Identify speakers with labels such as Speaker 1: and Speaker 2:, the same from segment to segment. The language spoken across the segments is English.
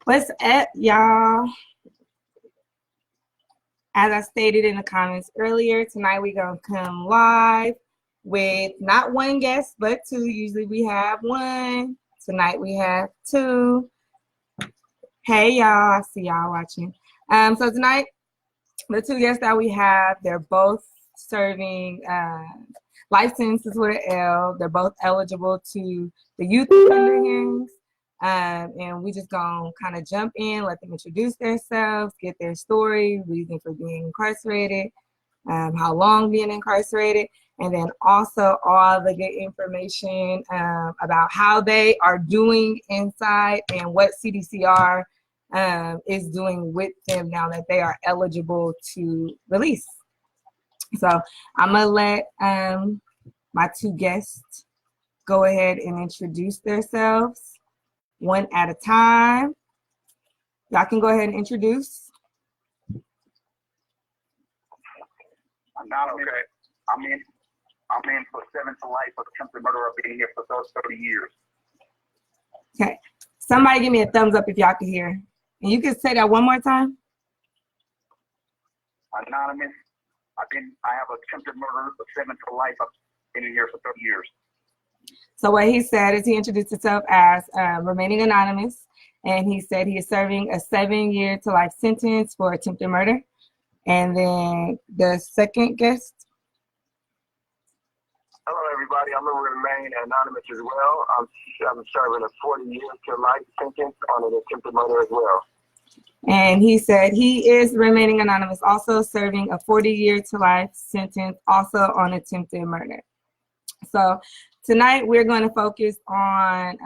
Speaker 1: What's up, y'all? As I stated in the comments earlier, tonight we're going to come live with not one guest, but two. Usually we have one. Tonight we have two. Hey, y'all. I see y'all watching. So tonight, the two guests that we have, they're both serving life sentences with an L. They're both eligible to the youth offender hearings. And we just gonna kind of jump in, let them introduce themselves, get their story, reason for being incarcerated, how long being incarcerated, and then also all the good information about how they are doing inside and what CDCR is doing with them now that they are eligible to release. So I'm gonna let my two guests go ahead and introduce themselves one at a time. Y'all can go ahead and introduce.
Speaker 2: Anonymous. Okay. I'm in for 7 to life for attempted murder. I've been here for 30 years.
Speaker 1: Okay. Somebody give me a thumbs up if y'all can hear. And you can say that one more time.
Speaker 2: Anonymous. I have attempted murder for 7 to life. I've been in here for 30 years.
Speaker 1: So what he said is he introduced himself as remaining anonymous, and he said he is serving a 7-year to life sentence for attempted murder. And then the second guest.
Speaker 3: Hello, everybody. I'm going to remain anonymous as well. I'm serving a 40-year to life sentence on an attempted murder as well.
Speaker 1: And he said he is remaining anonymous, also serving a 40-year to life sentence, also on attempted murder. So tonight we're going to focus on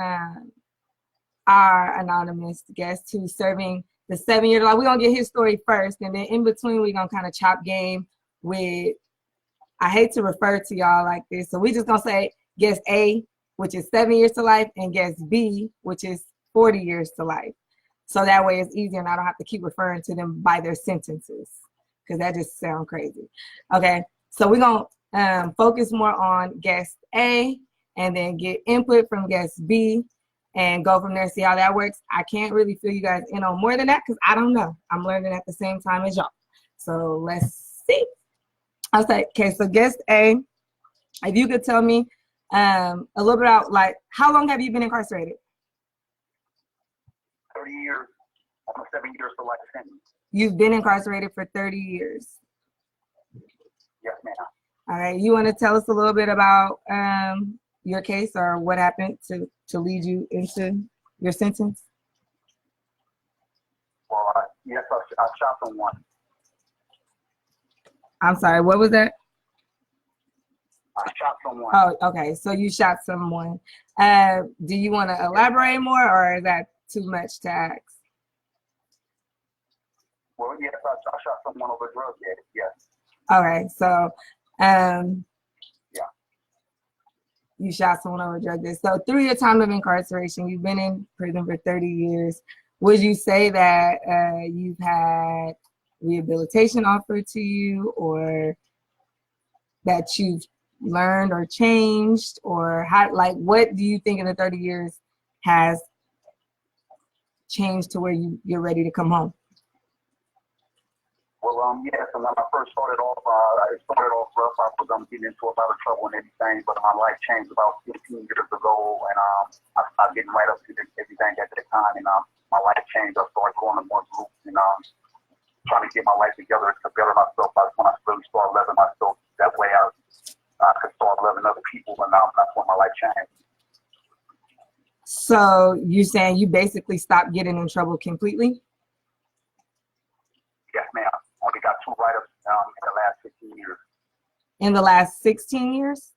Speaker 1: our anonymous guest who's serving the 7-year to life. We're going to get his story first, and then in between we're going to kind of chop game with, I hate to refer to y'all like this, so we're just going to say guest A, which is 7 years to life, and guest B, which is 40 years to life. So that way it's easier and I don't have to keep referring to them by their sentences, because that just sounds crazy. Okay, so we're going to focus more on guest A and then get input from guest B and go from there, see how that works. I can't really fill you guys in on more than that because I don't know. I'm learning at the same time as y'all. So let's see. I'll say, okay, so guest A, if you could tell me a little bit about, like, how long have you been incarcerated?
Speaker 2: 30 years. I'm 7 years to life sentence.
Speaker 1: You've been incarcerated for 30 years.
Speaker 2: Yes, ma'am.
Speaker 1: All right, you want to tell us a little bit about your case or what happened to lead you into your sentence?
Speaker 2: Well, yes, I shot someone.
Speaker 1: I'm sorry, what was that?
Speaker 2: I shot someone.
Speaker 1: Oh, okay, so you shot someone. Do you want to elaborate more, or is that too much to ask?
Speaker 2: Well, yes, I shot someone over drug addict, yes.
Speaker 1: Okay, so
Speaker 2: yeah.
Speaker 1: You shot someone over drug addict. So through your time of incarceration, you've been in prison for 30 years. Would you say that you've had rehabilitation offered to you, or that you've learned or changed, or how, like, what do you think in the 30 years has changed to where you're ready to come home?
Speaker 2: Well, yes, and when I first started off, it started off rough. I was getting into a lot of trouble and everything, but my life changed about 15 years ago, and I started getting right up to everything at that time, and my life changed. I started going to more groups and trying to get my life together to better myself. That's when I really started loving myself. That way I could start loving other people, and that's when my life changed.
Speaker 1: So you're saying you basically stopped getting in trouble completely?
Speaker 2: Yes, ma'am. Only got 2 write-ups in the last 15 years.
Speaker 1: In the last 16 years?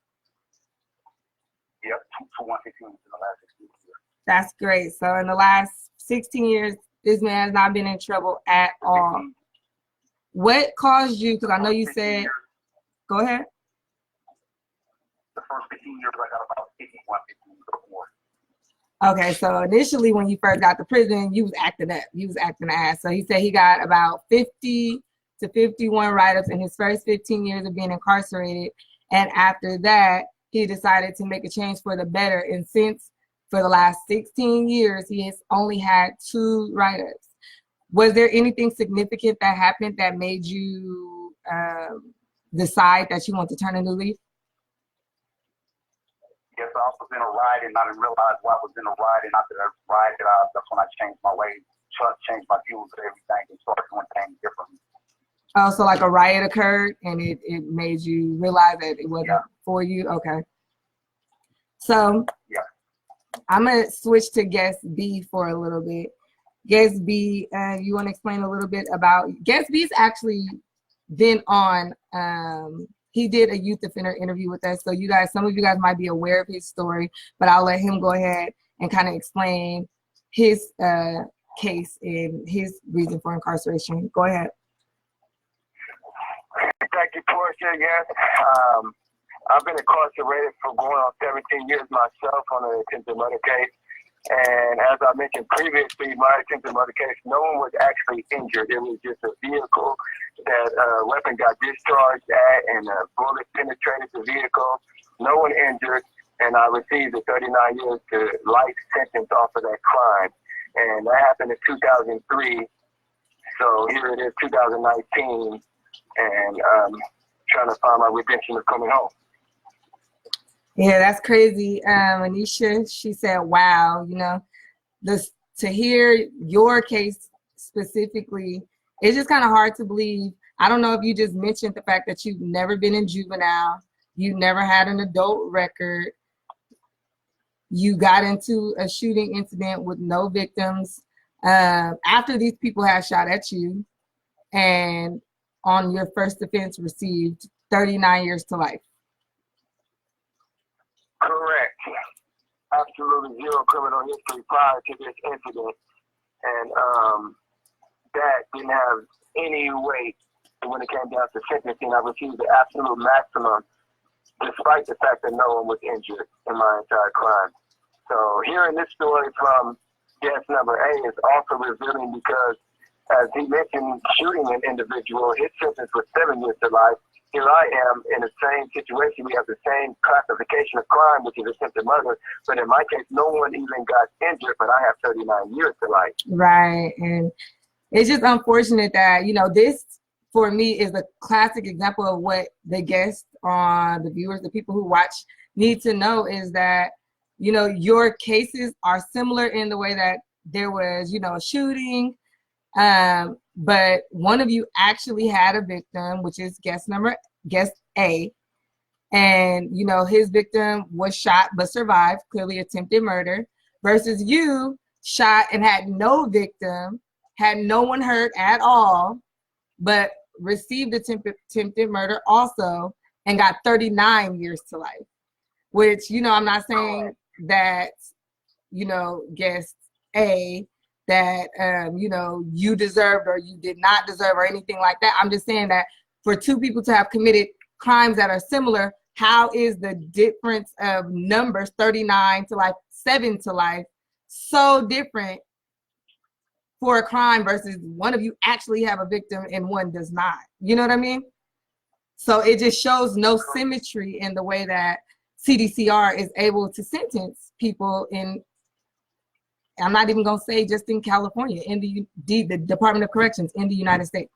Speaker 2: Yep, 2 115 in the last 16 years.
Speaker 1: That's great. So in the last 16 years, this man has not been in trouble at all. What caused you, because I know you said, go ahead.
Speaker 2: The first 15 years, I got about 51, 15 or more.
Speaker 1: Okay, so initially when you first got to prison, you was acting up. You was acting ass. So he said he got about 50 to 51 write-ups in his first 15 years of being incarcerated. And after that, he decided to make a change for the better. And since for the last 16 years, he has only had 2 write-ups. Was there anything significant that happened that made you decide that you want to turn a new leaf?
Speaker 2: Yes, I was in a ride and I didn't realize why I was in a ride, and after that ride, that's when I changed my ways, changed my views of everything, and started doing things differently.
Speaker 1: Oh, so like a riot occurred and it made you realize that it wasn't for you? Okay. So I'm going to switch to guest B for a little bit. Guest B, you want to explain a little bit about, Guest B's actually been on, he did a youth offender interview with us. So you guys, some of you guys might be aware of his story, but I'll let him go ahead and kind of explain his case and his reason for incarceration. Go ahead.
Speaker 3: Thank you, Portia. Yes, I've been incarcerated for going on 17 years myself on an attempted murder case. And as I mentioned previously, my attempted murder case, no one was actually injured. It was just a vehicle that a weapon got discharged at, and a bullet penetrated the vehicle. No one injured, and I received a 39 years to life sentence off of that crime. And that happened in 2003. So here it is, 2019. And trying to find my redemption of coming home.
Speaker 1: Yeah, that's crazy. Anisha, she said, wow, you know, to hear your case specifically, it's just kind of hard to believe. I don't know if you just mentioned the fact that you've never been in juvenile, you've never had an adult record, you got into a shooting incident with no victims after these people had shot at you, and on your first offense received 39 years to life.
Speaker 3: Correct. Absolutely zero criminal history prior to this incident. And that didn't have any weight when it came down to sentencing. I received the absolute maximum, despite the fact that no one was injured in my entire crime. So hearing this story from guest number A is also revealing, because as he mentioned, shooting an individual, his sentence was 7 years to life. Here I am in the same situation. We have the same classification of crime, which is attempted murder. But in my case, no one even got injured, but I have 39 years to life.
Speaker 1: Right. And it's just unfortunate that, you know, this for me is a classic example of what the guests, the viewers, the people who watch need to know, is that, you know, your cases are similar in the way that there was, you know, a shooting, but one of you actually had a victim, which is guest A, and you know his victim was shot but survived, clearly attempted murder, versus you shot and had no victim, had no one hurt at all, but received attempted murder also and got 39 years to life. Which, you know, I'm not saying that, you know, guest A, that you know, you deserved or you did not deserve or anything like that. I'm just saying that for two people to have committed crimes that are similar, how is the difference of numbers, 39 to life, 7 to life, so different for a crime versus one of you actually have a victim and one does not? You know what I mean? So it just shows no symmetry in the way that CDCR is able to sentence people in, I'm not even going to say just in California, in the Department of Corrections in the United States.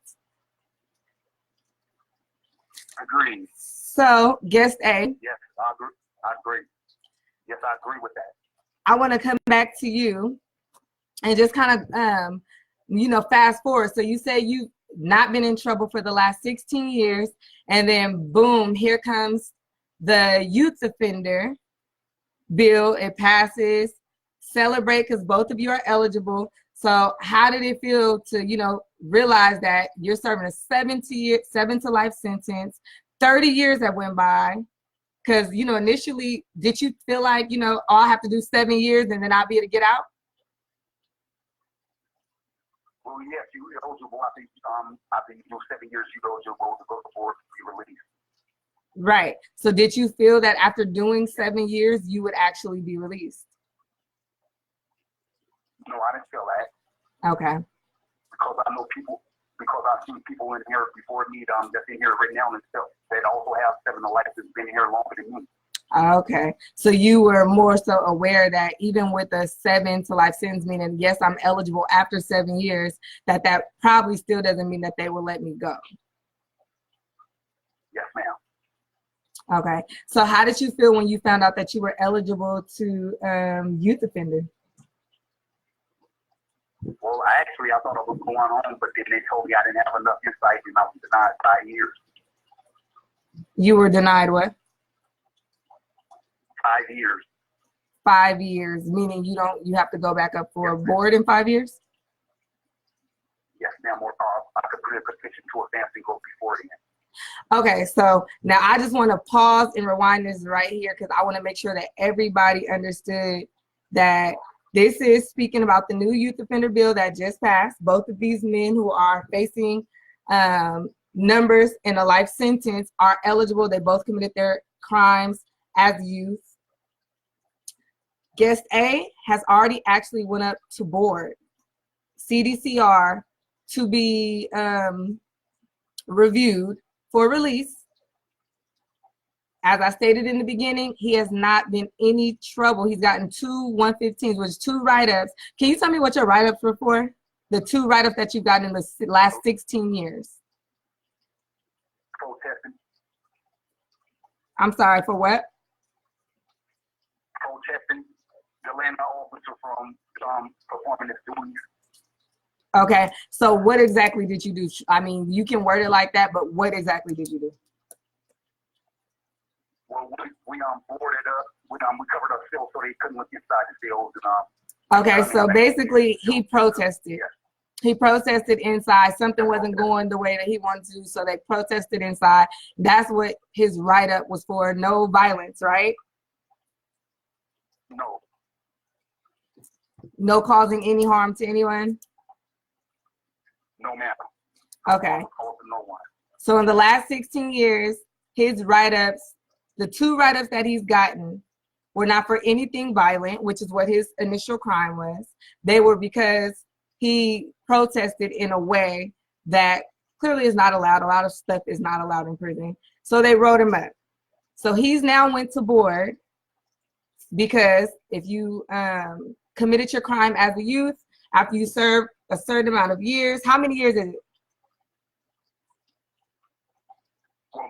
Speaker 2: Agreed.
Speaker 1: So, guest A.
Speaker 2: Yes, I agree. I agree. Yes, I agree with that.
Speaker 1: I want to come back to you and just kind of, you know, fast forward. So you say you've not been in trouble for the last 16 years, and then boom, here comes the youth offender bill. It passes. Celebrate, because both of you are eligible. So how did it feel to, you know, realize that you're serving a 7 to life sentence, 30 years that went by? Because, you know, initially, did you feel like, you know, oh, I have to do 7 years and then I'll be able to get out?
Speaker 2: Well, yes, you're eligible. I think you do 7 years, you're eligible to go to board to be released.
Speaker 1: Right. So did you feel that after doing 7 years, you would actually be released?
Speaker 2: No, I didn't feel that.
Speaker 1: Okay.
Speaker 2: Because I know people, because I've seen people in here before me that's in here right now and stuff that also have 7 to life that's been here longer than me.
Speaker 1: Okay, so you were more so aware that even with a 7 to life sentence, meaning yes, I'm eligible after 7 years, that probably still doesn't mean that they will let me go.
Speaker 2: Yes, ma'am.
Speaker 1: Okay, so how did you feel when you found out that you were eligible to youth offender?
Speaker 2: Well, actually, I thought it was going on, but then they told me I didn't have enough insight, and I was denied 5 years.
Speaker 1: You were denied what?
Speaker 2: 5 years.
Speaker 1: 5 years, meaning you have to go back up for a board in 5 years?
Speaker 2: Yes, ma'am. Or I could put a petition to advance and go before then.
Speaker 1: Okay, so now I just want to pause and rewind this right here because I want to make sure that everybody understood that this is speaking about the new youth offender bill that just passed. Both of these men who are facing numbers in a life sentence are eligible. They both committed their crimes as youth. Guest A has already actually went up to board, CDCR, to be reviewed for release. As I stated in the beginning, he has not been any trouble. He's gotten 2 115s, which is 2 write-ups. Can you tell me what your write-ups were for? The 2 write-ups that you've gotten in the last 16 years.
Speaker 2: Protesting.
Speaker 1: I'm sorry, for what?
Speaker 2: Protesting the land officer from performing his duties.
Speaker 1: Okay, so what exactly did you do? I mean, you can word it like that, but what exactly did you do?
Speaker 2: Well, we boarded up. We covered up cells so they couldn't look inside the cells.
Speaker 1: Okay, so basically he protested. He protested inside. Something wasn't going the way that he wanted to, so they protested inside. That's what his write-up was for. No violence, right?
Speaker 2: No.
Speaker 1: No causing any harm to anyone?
Speaker 2: No, ma'am.
Speaker 1: Okay.
Speaker 2: No one.
Speaker 1: So in the last 16 years, his write-ups, the 2 write-ups that he's gotten were not for anything violent, which is what his initial crime was. They were because he protested in a way that clearly is not allowed. A lot of stuff is not allowed in prison. So they wrote him up. So he's now went to board because if you committed your crime as a youth, after you serve a certain amount of years, how many years is it?
Speaker 2: Well,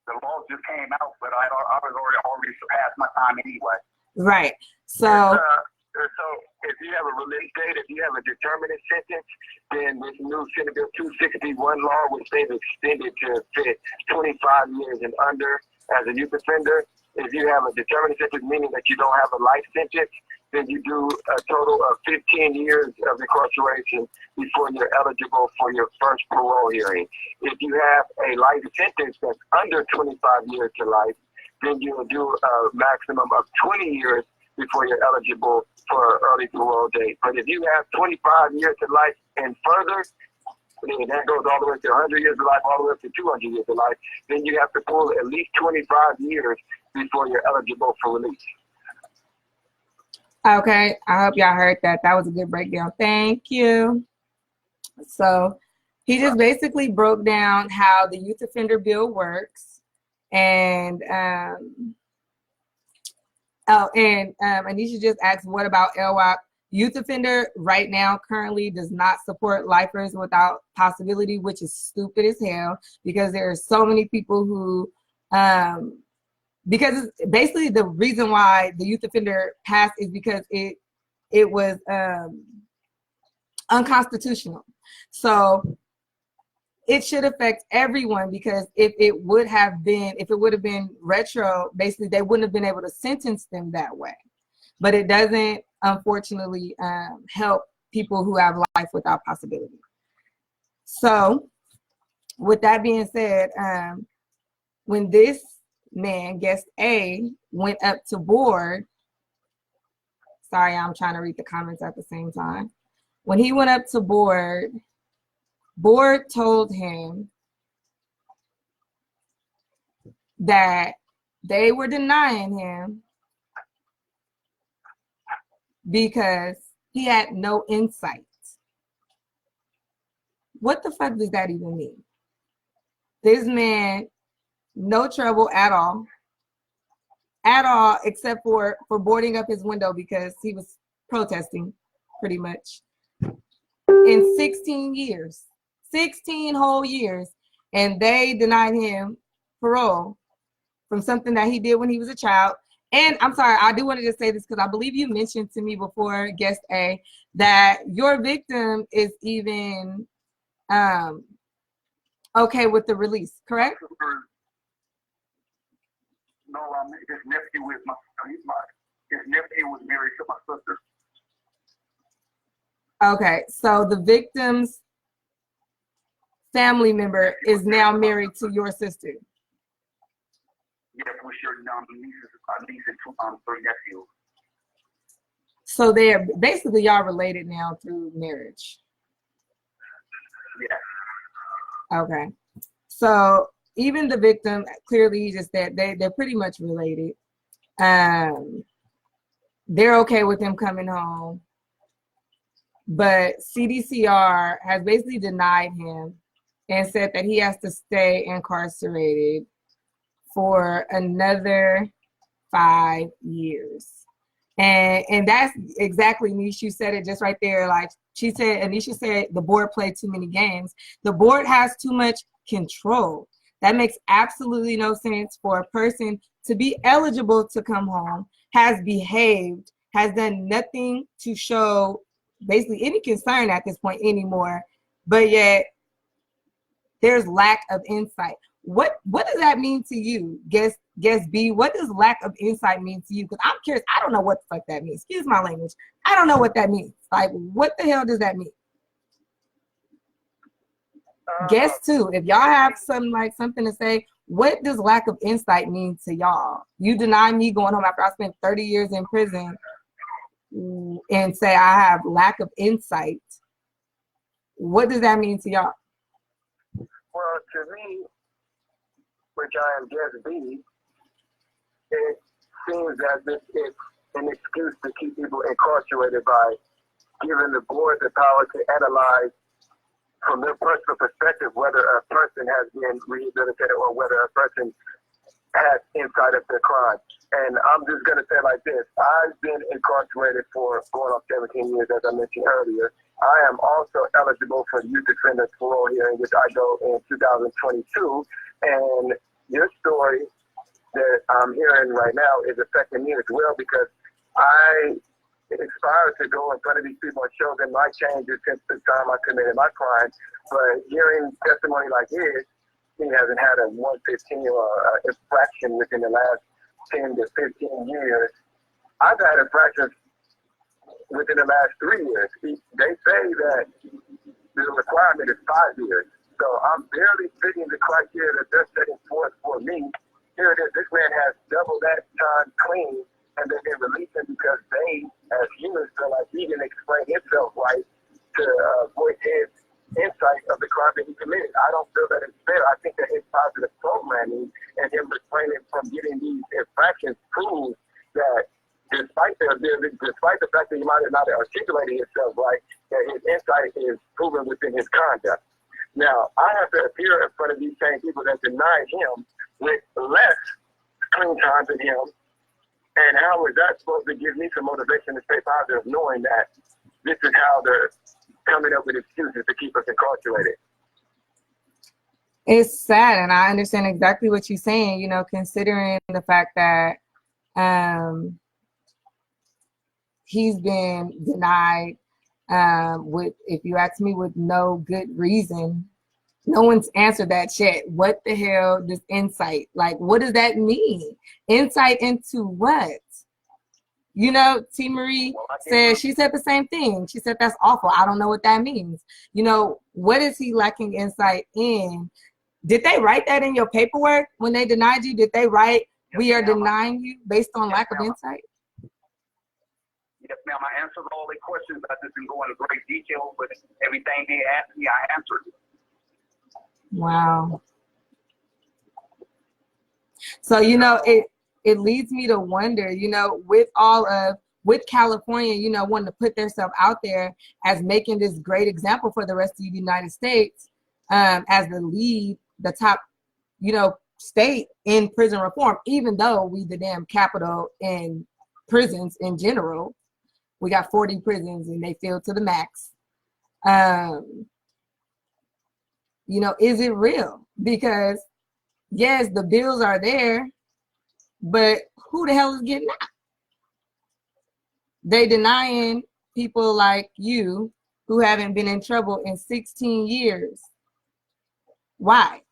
Speaker 2: the law just came out, but I was already surpassed my time anyway.
Speaker 1: Right. So
Speaker 3: if you have a release date, if you have a determinate sentence, then this new Senate Bill 261 law, which they've extended to fit 25 years and under as a youth offender, if you have a determinate sentence, meaning that you don't have a life sentence, then you do a total of 15 years of incarceration before you're eligible for your first parole hearing. If you have a life sentence that's under 25 years to life, then you'll do a maximum of 20 years before you're eligible for an early parole date. But if you have 25 years to life and further, and that goes all the way to 100 years of life, all the way up to 200 years of life, then you have to pull at least 25 years before you're eligible for release.
Speaker 1: Okay, I hope y'all heard that. That was a good breakdown. Thank you. So he just basically broke down how the youth offender bill works. And Anisha just asked, what about LWOP? Youth offender right now currently does not support lifers without possibility, which is stupid as hell because there are so many people who because basically the reason why the youth offender passed is because it was unconstitutional. So it should affect everyone because if it would have been retro, basically they wouldn't have been able to sentence them that way. But it doesn't, unfortunately, help people who have life without possibility. So with that being said, when this man, guest A, went up to board, sorry, I'm trying to read the comments at the same time. When he went up to board, board told him that they were denying him because he had no insight. What the fuck does that even mean? This man, no trouble at all. at all, except for boarding up his window because he was protesting, pretty much, in 16 years, 16 whole years. And they denied him parole from something that he did when he was a child. And I'm sorry, I do want to just say this because I believe you mentioned to me before, guest A, that your victim is even okay with the release, correct?
Speaker 2: No, his nephew is his nephew was married to my sister.
Speaker 1: Okay, so the victim's family member is now married to your sister.
Speaker 2: Yes, with your niece and three nephews.
Speaker 1: So they're basically y'all related now through marriage.
Speaker 2: Yeah.
Speaker 1: Okay. So even the victim, clearly just that they're pretty much related. They're okay with him coming home. But CDCR has basically denied him and said that he has to stay incarcerated for another 5 years. And that's exactly, Nisha said it just right there. Like she said, Anisha said the board played too many games. The board has too much control. That makes absolutely no sense for a person to be eligible to come home, has behaved, has done nothing to show basically any concern at this point anymore, but yet there's lack of insight. What does that mean to you, guest B? What does lack of insight mean to you? Because I'm curious. I don't know what the fuck that means. Excuse my language. I don't know what that means. Like, what the hell does that mean? Guest two, if y'all have something to say, what does lack of insight mean to y'all? You deny me going home after I spent 30 years in prison and say I have lack of insight. What does that mean to y'all?
Speaker 3: Well, to me, which I am guest B, it seems as if it's an excuse to keep people incarcerated by giving the board the power to analyze from their personal perspective whether a person has been rehabilitated or whether a person has insight of their crime. And I'm just going to say it like this. I've been incarcerated for going on 17 years, as I mentioned earlier. I am also eligible for youth offender parole hearing, which I go in 2022. And your story that I'm hearing right now is affecting me as well because I inspired to go in front of these people and show them my changes since the time I committed my crime. But hearing testimony like his, he hasn't had a 115 or infraction within the last 10 to 15 years. I've had infractions within the last 3 years. They say that the requirement is 5 years. So I'm barely fitting the criteria that they're setting forth for me. Here it is. This man has double that time clean, and then they release him because they, as humans, feel like he didn't explain himself right to avoid his insight of the crime that he committed. I don't feel that it's fair. I think that his positive programming and him refraining from getting these infractions proves that despite the fact that he might have not articulated himself right, that his insight is proven within his conduct. Now, I have to appear in front of these same people that denied him with less clean time than him. And how is that supposed to give me some motivation to stay positive, knowing that this is how they're coming up with excuses to keep us incarcerated?
Speaker 1: It's sad, and I understand exactly what you're saying, you know, considering the fact that he's been denied with, if you ask me, with no good reason. No one's answered that yet. What the hell does insight, like, what does that mean? Insight into what? You know, T. Marie said, she said the same thing. She said, that's awful. I don't know what that means. You know, what is he lacking insight in? Did they write that in your paperwork when they denied you? Did they write, we are denying you based on lack of insight?
Speaker 2: Yes, ma'am. I answered all the questions. I just didn't go into great detail, but everything they asked me, I answered.
Speaker 1: Wow. So, you know, it leads me to wonder, you know, with California, you know, wanting to put themselves out there as making this great example for the rest of the United States, as the lead, the top, you know, state in prison reform, even though we the damn capital in prisons in general. We got 40 prisons and they fill to the max. You know, is it real? Because yes, the bills are there, but who the hell is getting out? They denying people like you who haven't been in trouble in 16 years. Why?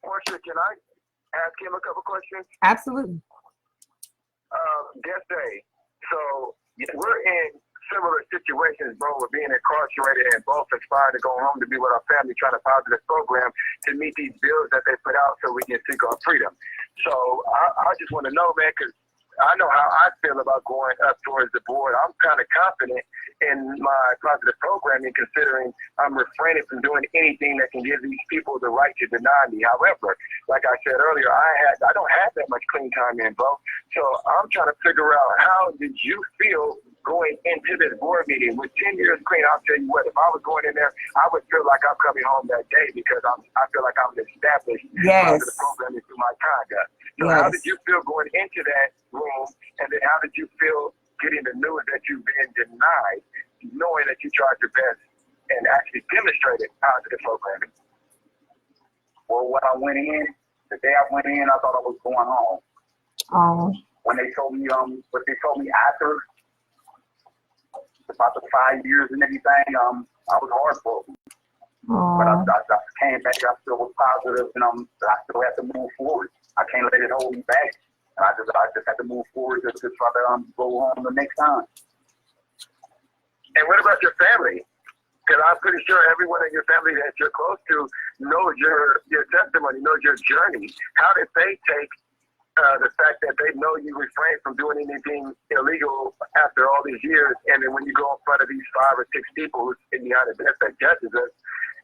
Speaker 3: Portia, can I ask him a couple questions?
Speaker 1: Absolutely.
Speaker 3: Guest day. So we're in similar situations, bro. We're being incarcerated and both aspire to go home to be with our family, trying to positive program to meet these bills that they put out so we can seek our freedom. So I just want to know, man, because I know how I feel about going up towards the board. I'm kind of confident in my positive programming, considering I'm refraining from doing anything that can give these people the right to deny me. However, like I said earlier, I don't have that much clean time in, bro. So I'm trying to figure out, how did you feel going into this board meeting with 10 years clean? I'll tell you what, if I was going in there, I would feel like I'm coming home that day, because I feel like I'm established positive programming through my conduct. So how did you feel going into that room, and then how did you feel getting the news that you've been denied, knowing that you tried your best and actually demonstrated positive programming?
Speaker 2: Well, when I went in, the day I went in, I thought I was going home.
Speaker 1: Oh.
Speaker 2: When they told me, what they told me after, about the 5 years and everything, I was heartbroken. But I came back, I still was positive, and I still had to move forward. I can't let it hold me back. And I just had to move forward just to try to go on the next time.
Speaker 3: And what about your family? Because I'm pretty sure everyone in your family that you're close to knows your testimony, knows your journey. How did they take the fact that they know you refrain from doing anything illegal after all these years, and then when you go in front of these 5 or 6 people who's in the United States that judges us,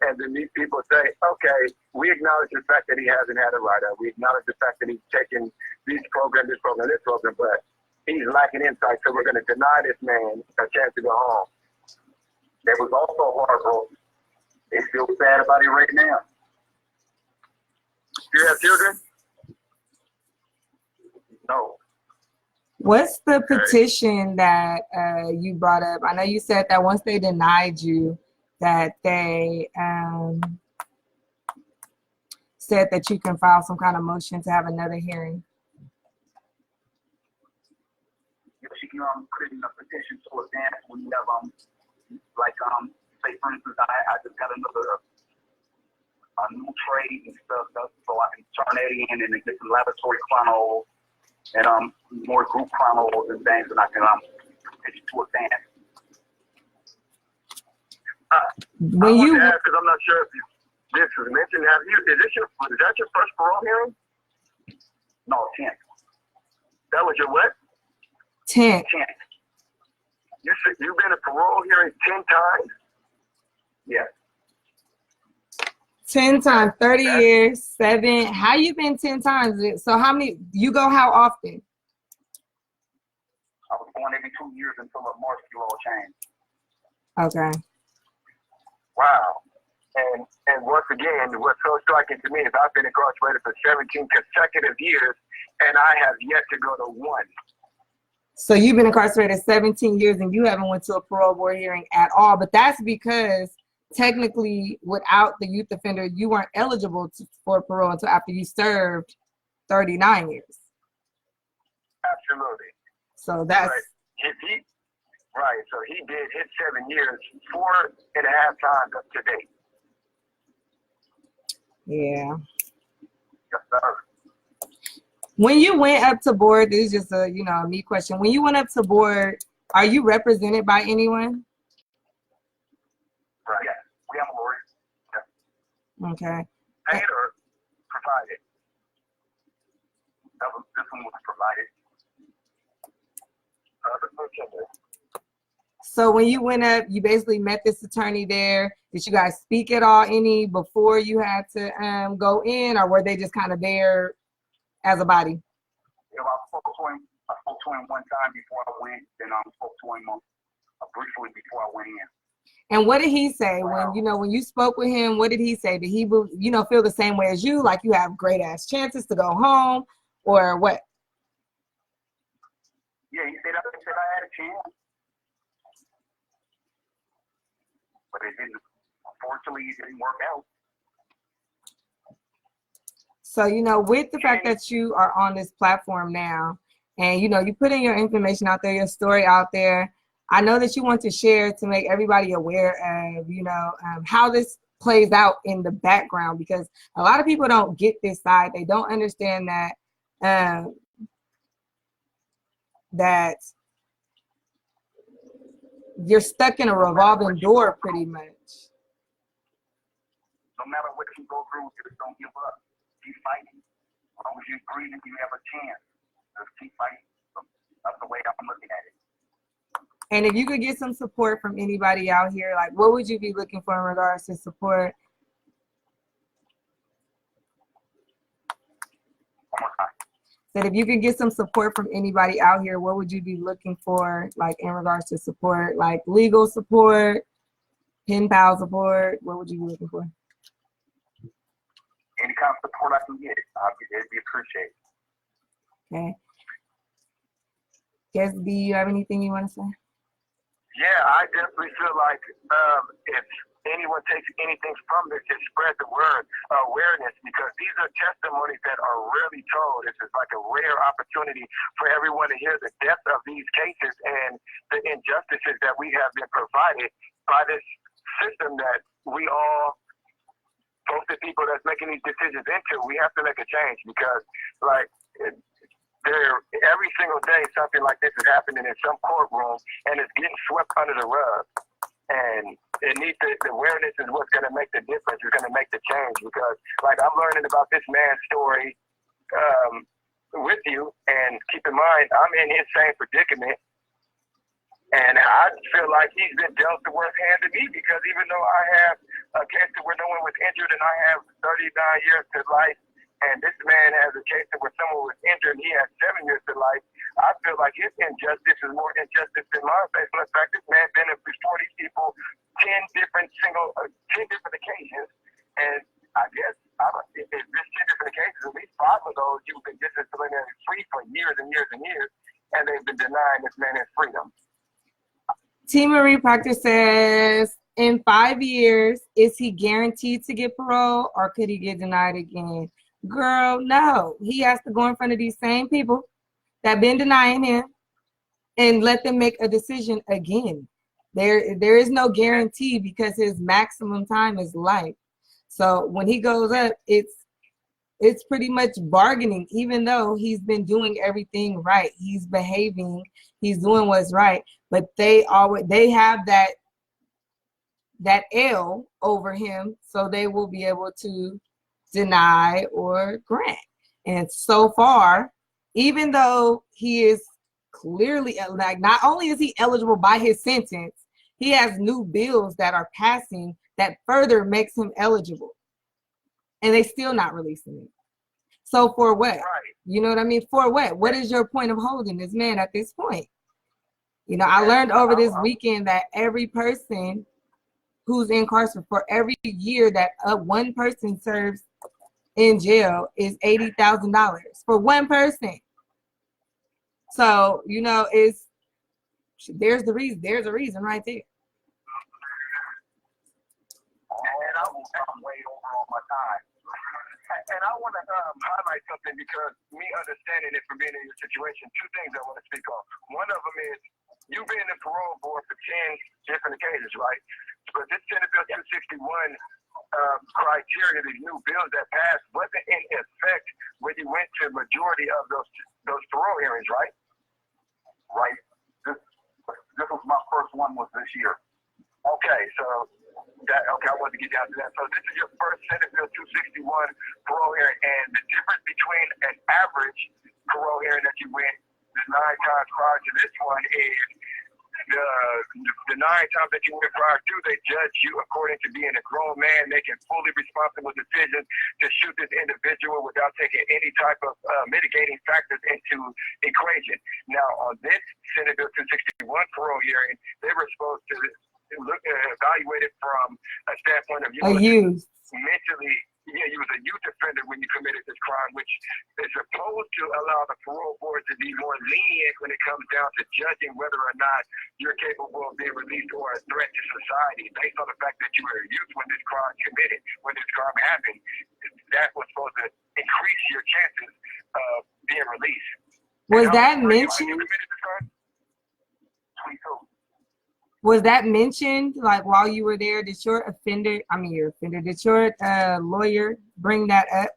Speaker 3: and then these people say, okay, we acknowledge the fact that he hasn't had a write-up. We acknowledge the fact that he's taken this program, but he's lacking insight, so we're going to deny this man a chance to go home.
Speaker 2: That was also heartbroken. They feel sad about it right now.
Speaker 3: Do you have children?
Speaker 2: No.
Speaker 1: What's the petition that you brought up? I know you said that once they denied you, that they said that you can file some kind of motion to have another hearing.
Speaker 2: She can put in a petition to advance when you have say for instance, I just got a new trade and stuff, so I can turn that in and get some laboratory chronos and more group chronos and things, and I can petition to advance.
Speaker 1: When
Speaker 3: I
Speaker 1: you
Speaker 3: want to ask, because I'm not sure if this was mentioned. Is that your first parole hearing?
Speaker 2: No, 10th.
Speaker 3: That was your what?
Speaker 1: 10th.
Speaker 2: 10th.
Speaker 3: You said you've been in parole hearing 10 times?
Speaker 2: Yeah.
Speaker 1: 10 times, 30 years, 7. How you been 10 times? So how many, you go how often?
Speaker 2: I was going every 2 years until a martial law changed.
Speaker 1: Okay.
Speaker 3: Wow. And once again, what's so striking to me is I've been incarcerated for 17 consecutive years, and I have yet to go to one.
Speaker 1: So you've been incarcerated 17 years and you haven't went to a parole board hearing at all, but that's because technically without the youth offender, you weren't eligible for parole until after you served 39 years.
Speaker 3: Absolutely.
Speaker 1: So that's...
Speaker 3: Right. So he did his 7 years, 4.5 times up to date.
Speaker 1: Yeah.
Speaker 3: Yes, sir.
Speaker 1: When you went up to board, this is just a neat question. When you went up to board, are you represented by anyone?
Speaker 3: Right. Yeah. We have a lawyer. Yeah.
Speaker 1: Okay.
Speaker 3: Paid or provided? This one was provided.
Speaker 1: So when you went up, you basically met this attorney there. Did you guys speak at all any before you had to go in, or were they just kind of there as a body?
Speaker 2: Yeah, I spoke to him one time before I went, then I spoke to him briefly before I went in.
Speaker 1: And what did he say when, you know, when you spoke with him? What did he say? Did he, you know, feel the same way as you, like you have great ass chances to go home, or what?
Speaker 2: Yeah, he said I had a chance, but it didn't. Unfortunately, it didn't work out.
Speaker 1: So, you know, with the fact that you are on this platform now, and, you know, you put in your information out there, your story out there, I know that you want to share to make everybody aware of, you know, how this plays out in the background, because a lot of people don't get this side. They don't understand that, that you're stuck in a revolving door pretty much.
Speaker 2: No matter what you go through, just don't give up. Keep fighting. As long as you're breathing, you have a chance. Just keep fighting. That's the way I'm looking at it.
Speaker 1: And if you could get some support from anybody out here, like what would you be looking for in regards to support?
Speaker 2: One more time.
Speaker 1: That if you could get some support from anybody out here, what would you be looking for, like in regards to support, like legal support, pen pal support? What would you be looking for?
Speaker 2: Any kind of support I can get, it'd be appreciated.
Speaker 1: Okay. Guess, do you have anything you want to say?
Speaker 3: Yeah, I definitely feel like if anyone takes anything from this, just spread the word, awareness, because these are testimonies that are rarely told. This is like a rare opportunity for everyone to hear the depth of these cases and the injustices that we have been provided by this system that we all, both the people that's making these decisions into, we have to make a change, because like every single day something like this is happening in some courtroom and it's getting swept under the rug. And it needs the awareness is what's going to make the difference. It's going to make the change, because like I'm learning about this man's story with you, and keep in mind I'm in his same predicament, and I feel like he's been dealt the worst hand to me, because even though I have a case where no one was injured and I have 39 years to life, and this man has a case where someone was injured and he has 7 years to life, I feel like his injustice is more injustice than mine, based on the fact this man been before these people 10 different occasions, and I guess if there's 10 different cases, at least 5 of those you've been disciplinary free for years and years and years, and they've been denying this man his freedom.
Speaker 1: T. Marie Proctor says, in 5 years, is he guaranteed to get parole, or could he get denied again? Girl, no. He has to go in front of these same people that been denying him and let them make a decision again. There is no guarantee, because his maximum time is life. So when he goes up, it's pretty much bargaining, even though he's been doing everything right. He's behaving, he's doing what's right, but they have that L over him, so they will be able to deny or grant. And so far, even though he is clearly, like, not only is he eligible by his sentence, he has new bills that are passing that further makes him eligible, and they still not releasing it. So for what?
Speaker 3: Right.
Speaker 1: You know what I mean? For what? What is your point of holding this man at this point? You know, I learned over this weekend that every person who's incarcerated, for every year that one person serves in jail, is $80,000 for one person. So, you know, there's a reason right there.
Speaker 2: And I'm way over on my time.
Speaker 3: And I want to highlight something, because me understanding it from being in your situation, 2 things I want to speak on. One of them is you've been in the parole board for 10 different occasions, right? But this Senate Bill 261 criteria, these new bills that passed, wasn't in effect when you went to majority of those parole hearings, right?
Speaker 2: Right. This was my first one was this year.
Speaker 3: Okay, so I wanted to get down to that. So this is your first Senate Bill 261 parole hearing, and the difference between an average parole hearing that you went the 9 times prior to this one is the 9 times that you went prior to, they judge you according to being a grown man, making fully responsible decisions to shoot this individual without taking any type of mitigating factors into equation. Now, on this Senate Bill 261 parole hearing, they were supposed to evaluated from a standpoint of you
Speaker 1: A youth.
Speaker 3: mentally, yeah, you was a youth offender when you committed this crime, which is supposed to allow the parole board to be more lenient when it comes down to judging whether or not you're capable of being released or a threat to society based on the fact that you were a youth when this crime committed, when this crime happened. That was supposed to increase your chances of being released.
Speaker 1: Was that mentioned? Was that mentioned, like, while you were there? Did your offender, I mean, your offender, did your lawyer bring that up?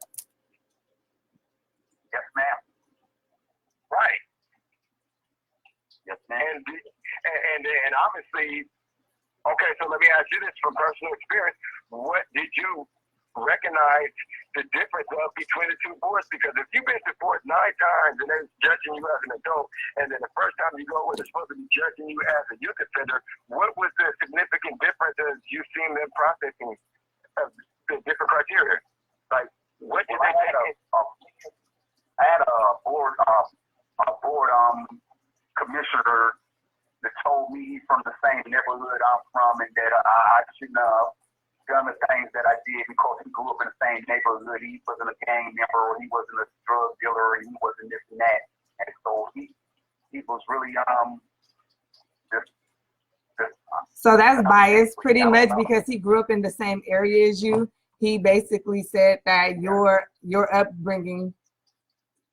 Speaker 2: Yes, ma'am.
Speaker 3: Right.
Speaker 2: Yes, ma'am.
Speaker 3: And obviously, okay, so let me ask you this from personal experience. What did you recognize the difference of between the two boards? Because if you've been to court 9 times and they're judging you as an adult, and then the first time you go where they're supposed to be judging you as a youth offender, what was the significant difference as you've seen them processing the different criteria? Like, what did they take?
Speaker 2: I had a board commissioner that told me from the same neighborhood I'm from and that I shouldn't have done the things that I did because he grew up in the same neighborhood. He wasn't a gang member, or he wasn't a drug dealer, and he wasn't this and that. And so he was really
Speaker 1: so that's biased pretty much because he grew up in the same area as you. He basically said that your upbringing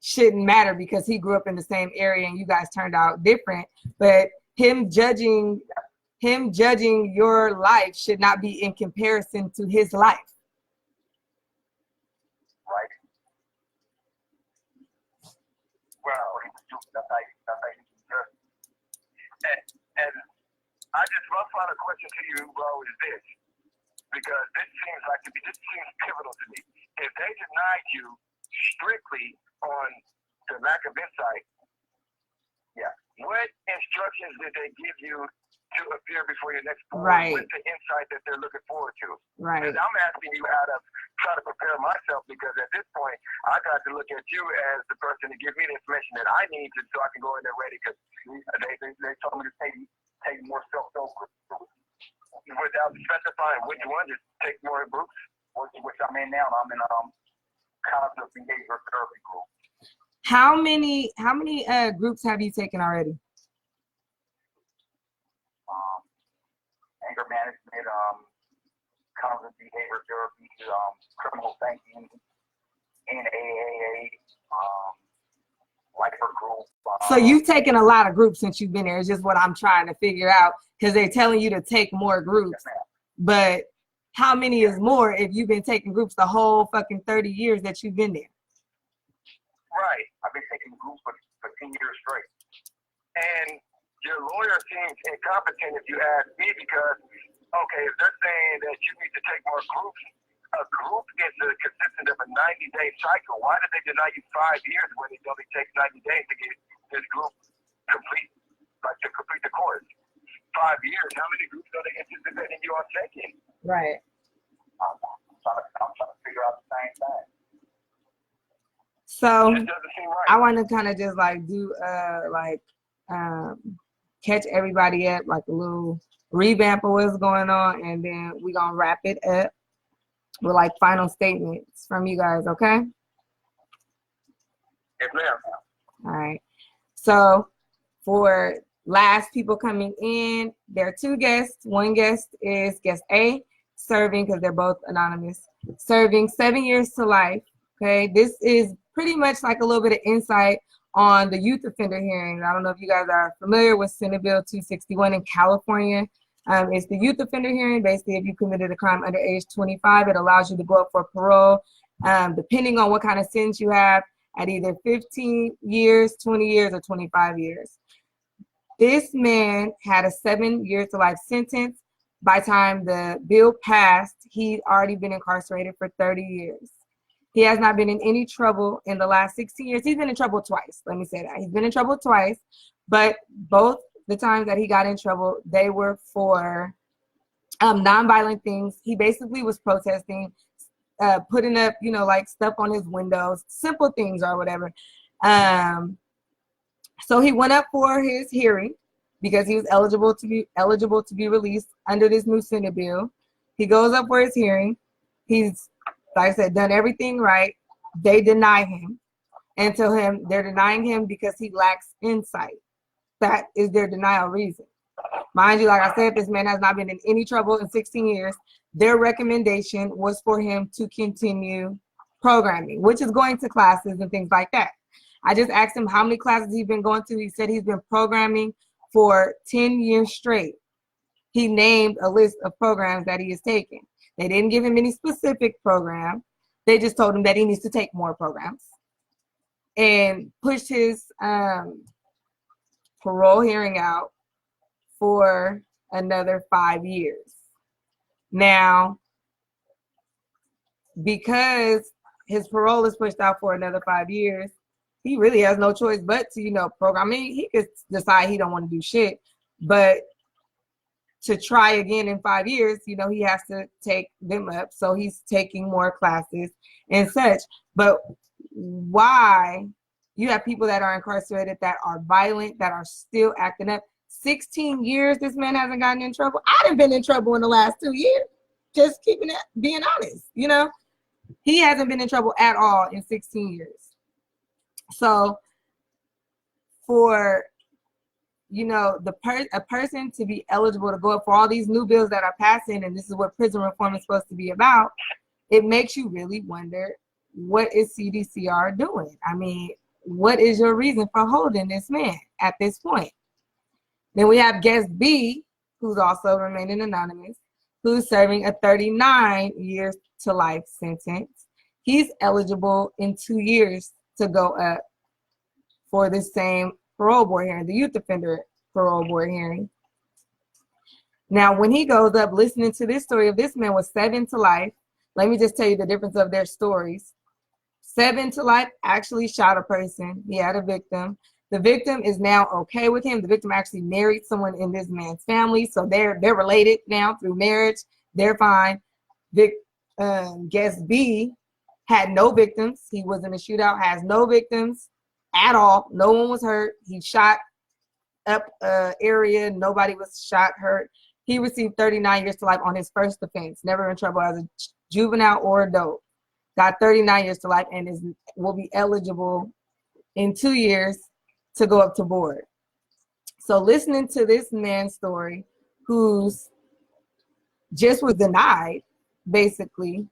Speaker 1: shouldn't matter because he grew up in the same area and you guys turned out different. But him judging your life should not be in comparison to his life.
Speaker 2: right.
Speaker 3: Well, and I just my final question to you, bro, is this, because this seems pivotal to me. If they denied you strictly on the lack of insight,
Speaker 2: Yeah.
Speaker 3: what instructions did they give you to appear before your next board?
Speaker 1: Right.
Speaker 3: What's the insight that they're looking forward to?
Speaker 1: Right.
Speaker 3: Because I'm asking you out of trying to prepare myself, because at this point, I got to look at you as the person to give me the information that I need so I can go in there ready, because
Speaker 2: They told me to take more self-help
Speaker 3: without specifying which one, just take more groups.
Speaker 2: which I'm in now. I'm in cognitive behavior therapy group.
Speaker 1: How many groups have you taken already?
Speaker 2: Anger management, cognitive behavior therapy, criminal thinking, NAAA, lifer group.
Speaker 1: So you've taken a lot of groups since you've been there. It's just what I'm trying to figure out, because they're telling you to take more groups.
Speaker 2: Yes,
Speaker 1: But how many is more if you've been taking groups the whole fucking 30 years that you've been there?
Speaker 3: Right.
Speaker 2: I've been taking groups for 10 years straight.
Speaker 3: And your lawyer seems incompetent if you ask me, because, okay, if they're saying that you need to take more groups, a group is consistent of a 90-day cycle. Why did they deny you 5 years when it only takes 90 days to get this group complete, like to complete the course? 5 years. How many groups are they interested in you on taking?
Speaker 1: Right.
Speaker 2: I'm trying to figure out the same thing.
Speaker 1: So
Speaker 3: It doesn't seem right.
Speaker 1: I want to kind of just like do catch everybody up, like a little revamp of what's going on, and then we're gonna wrap it up with like final statements from you guys, okay?
Speaker 3: Yes, ma'am.
Speaker 1: All right. So for last people coming in, there are 2 guests. One guest is guest A, serving, because they're both anonymous, serving 7 years to life. Okay, this is pretty much like a little bit of insight on the youth offender hearings. I don't know if you guys are familiar with Senate Bill 261 in California. It's the youth offender hearing. Basically, if you committed a crime under age 25, it allows you to go up for parole, depending on what kind of sentence you have, at either 15 years, 20 years, or 25 years. This man had a 7 years to life sentence. By the time the bill passed, he'd already been incarcerated for 30 years. He has not been in any trouble in the last 16 years. He's been in trouble twice. Let me say that. He's been in trouble twice, but both the times that he got in trouble, they were for nonviolent things. He basically was protesting, putting up, like stuff on his windows, simple things or whatever. So he went up for his hearing. because he was eligible to be released under this new Senate bill. He goes up for his hearing. He's, like I said, done everything right. They deny him and tell him they're denying him because he lacks insight. That is their denial reason. Mind you, like I said, this man has not been in any trouble in 16 years. Their recommendation was for him to continue programming, which is going to classes and things like that. I just asked him how many classes he's been going to. He said he's been programming for 10 years straight. He named a list of programs that he is taking. They didn't give him any specific program. They just told him that he needs to take more programs, and pushed his parole hearing out for another 5 years. Now, because his parole is pushed out for another 5 years, he really has no choice but to, program. I mean, he could decide he don't want to do shit, but to try again in 5 years, he has to take them up. So he's taking more classes and such. But why you have people that are incarcerated that are violent, that are still acting up? 16 years this man hasn't gotten in trouble. I haven't been in trouble in the last 2 years. Just being honest, he hasn't been in trouble at all in 16 years. So for a person to be eligible to go up for all these new bills that are passing, and this is what prison reform is supposed to be about, it makes you really wonder, what is CDCR doing? I mean, what is your reason for holding this man at this point? Then we have guest B, who's also remaining anonymous, who's serving a 39 years to life sentence. He's eligible in 2 years to go up for the same parole board hearing, the youth offender parole board hearing. Now, when he goes up, listening to this story of this man was 7 to life. Let me just tell you the difference of their stories. 7 to life actually shot a person. He had a victim. The victim is now okay with him. The victim actually married someone in this man's family, so they're related now through marriage. They're fine. Guest B had no victims. He was in a shootout, has no victims at all. No one was hurt. He shot up area. Nobody was shot, hurt. He received 39 years to life on his first offense. Never in trouble as a juvenile or adult. Got 39 years to life and will be eligible in 2 years to go up to board. So listening to this man's story, who's just was denied, basically,